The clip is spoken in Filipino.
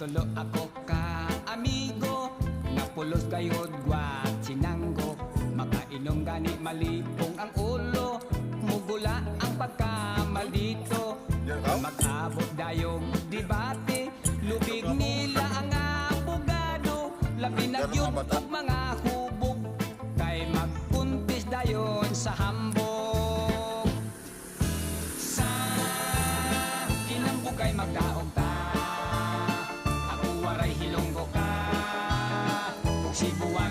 Manolo ako ka amigo, napulos gayod gwat sinanggo. Makainom gani malipong ang ulo, mugula ang pagkamalito. Mag-abot dayong debate, lubig nila ang abogado. Labi na yun og mga hubog, kay magpuntis dayon sa hambog. Sa kinambog kay magdaog ta, ako waray hilonggo ka, kung sibuan